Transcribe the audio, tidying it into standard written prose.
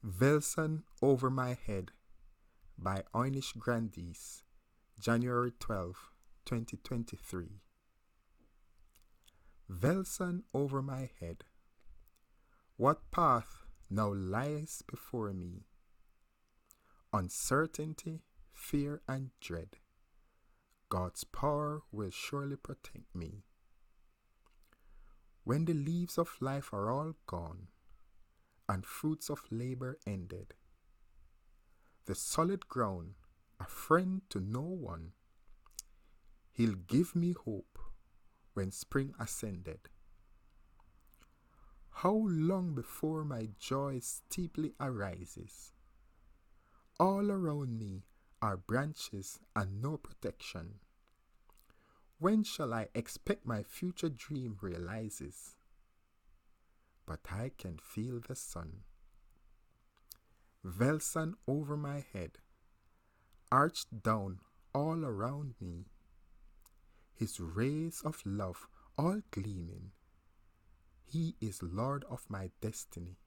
Vellsane over my head by Oy'Nissh GranDiece, January 12, 2023. Vellsane over my head. What path now lies before me? Uncertainty, fear, and dread. God's power will surely protect me. When the leaves of life are all gone, and fruits of labor ended, the solid ground, a friend to no one, He'll give me hope when spring ascended. How long before my joy steeply arises? All around me are branches and no protection. When shall I expect my future dream realizes? But I can feel the sun. Vellsane over my head, arched down all around me, His rays of love all gleaming. He is Lord of my destiny.